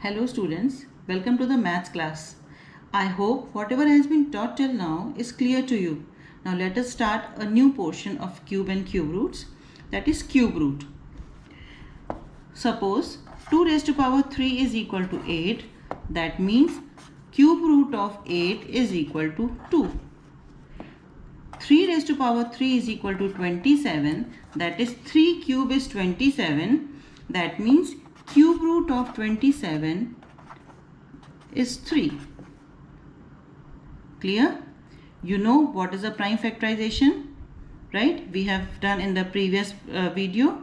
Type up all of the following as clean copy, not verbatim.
Hello students, welcome to the maths class. I hope whatever has been taught till now is clear to you. Now let us start a new portion of cube and cube roots, that is cube root. Suppose 2 raised to power 3 is equal to 8, that means cube root of 8 is equal to 2. 3 raised to power 3 is equal to 27, that is 3 cube is 27, that means cube root of 27 is 3. Clear? You know what is a prime factorization, right? We have done in the previous video.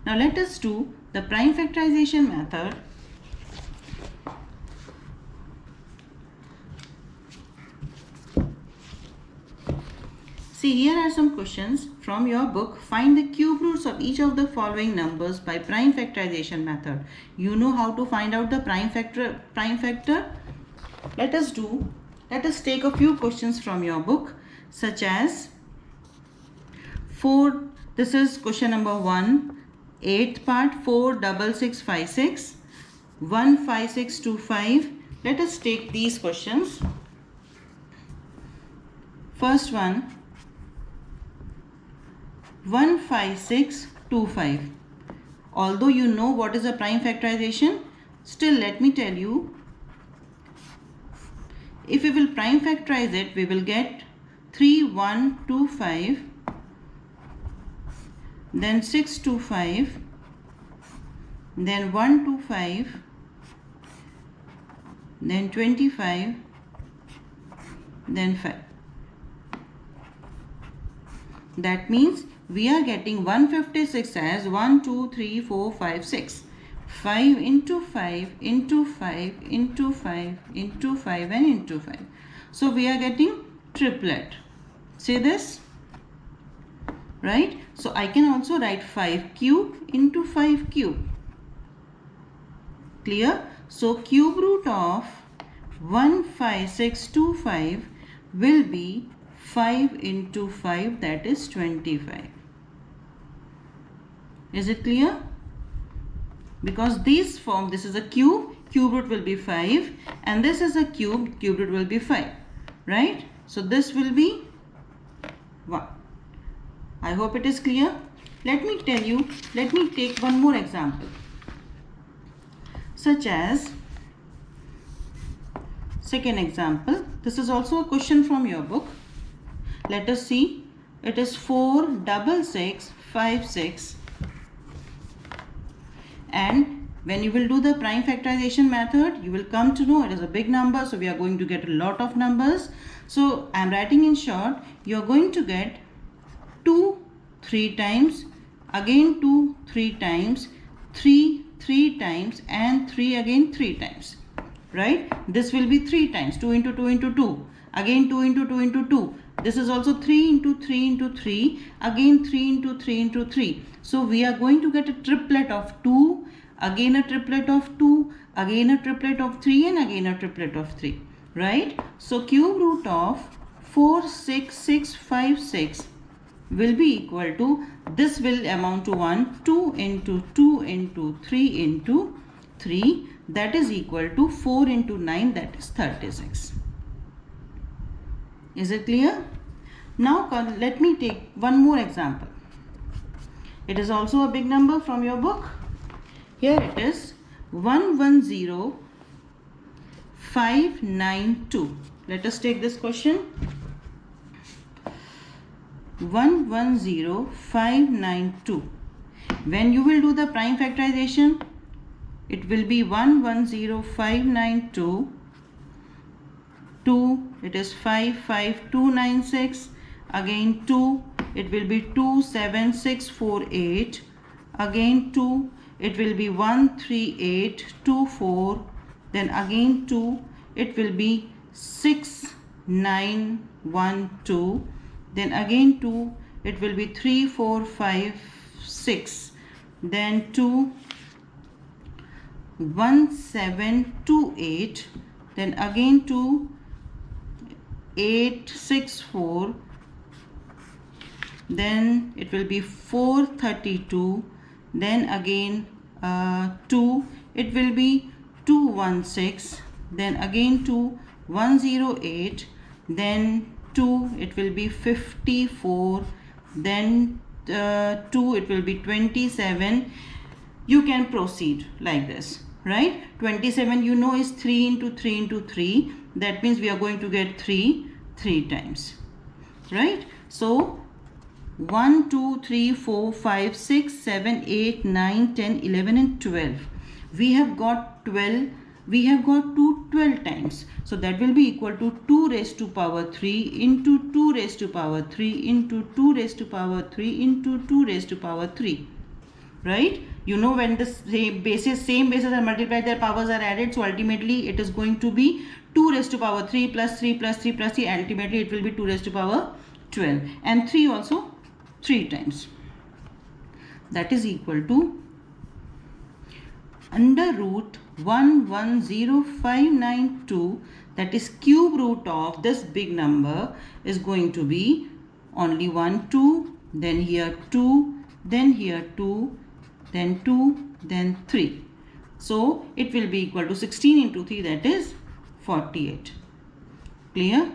Now let us do the prime factorization method. See, here are some questions from your book. Find the cube roots of each of the following numbers by prime factorization method. You know how to find out the prime factor? Let us take a few questions from your book, such as 4. This is question number 1, 8th part, 4 6 6 5 6, 1 5 6 2 5. Let us take these questions. First one, 1 5 6 2 5. Although you know what is a prime factorization, still let me tell you, if we will prime factorize it, we will get 3 1 2 5, then 6 2 5, then 1 2 5, then 25, then 5. That means we are getting 156 as 1 2 3 4 5 6. 5 into 5 into 5 into 5 into 5 and into 5. So we are getting triplet. See this? Right? So I can also write 5 cube into 5 cube. Clear? So cube root of 15625 will be 5 into 5, that is 25. Is it clear? Because this is a cube root will be 5, and this is a cube root will be 5, right? So this will be 1. I hope it is clear. Let me take one more example, such as second example. This is also a question from your book. Let us see. It is 4 6 6 5 6. And when you will do the prime factorization method, you will come to know it is a big number. So we are going to get a lot of numbers. So I am writing in short, you are going to get 2 3 times, again 2 3 times, 3 3 times, and 3 again 3 times. Right? This will be 3 times, 2 into 2 into 2, again 2 into 2 into 2. This is also 3 into 3 into 3, again 3 into 3 into 3. So we are going to get a triplet of 2, again a triplet of 2, again a triplet of 3, and again a triplet of 3. Right? So cube root of 4 6 6 5 6 will be equal to, this will amount to 1, 2 into 2 into 3 into 3, that is equal to 4 into 9, that is 36. Is it clear? Now let me take one more example. It is also a big number from your book. Here it is 110592. Let us take this question. 110592. When you will do the prime factorization, it will be 110592. 2, it is 55296. Again 2, it will be 27648. Again 2, it will be 13824. Then again 2, it will be 6912. Then again 2, it will be 3456. Then 2, 1728. Then again 2, 864. Then it will be 432. Then again 2, it will be 216, then again 2 108, then 2 it will be 54, then 2 it will be 27. You can proceed like this, right? 27 you know is 3 into 3 into 3. That means we are going to get 3 times, right? So 1 2 3 4 5 6 7 8 9 10 11 and 12. We have got 12. We have got 2 12 times. So that will be equal to 2 raised to power 3 into 2 raised to power 3 into 2 raised to power 3 into 2 raised to power 3. Right? You know, when the same bases are multiplied, their powers are added. So ultimately it is going to be 2 raised to power 3 plus 3 plus 3 plus 3. Ultimately it will be 2 raised to power 12. And 3 also 3 times. That is equal to under root 110592, that is cube root of this big number, is going to be only 1 2, then here 2, then here 2, then 2, then 3. So it will be equal to 16 into 3, that is 48. Clear?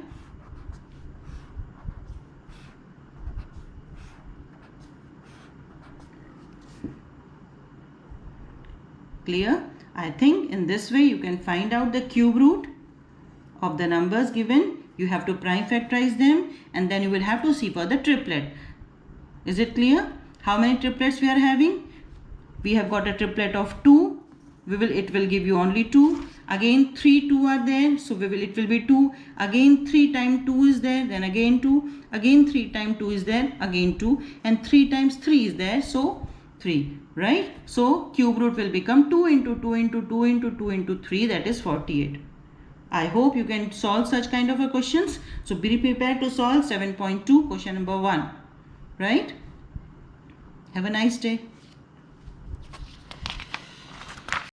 Clear? I think in this way you can find out the cube root of the numbers given. You have to prime factorize them and then you will have to see for the triplet. Is it clear? How many triplets we are having? We have got a triplet of 2. It will give you only 2. Again 3 2 are there, so it will be 2. Again 3 times 2 is there, then again 2. Again 3 times 2 is there, again 2. And 3 times 3 is there, so 3. Right? So cube root will become 2 into 2 into 2 into 2 into 3, that is 48. I hope you can solve such kind of a questions. So be prepared to solve 7.2 question number 1. Right? Have a nice day.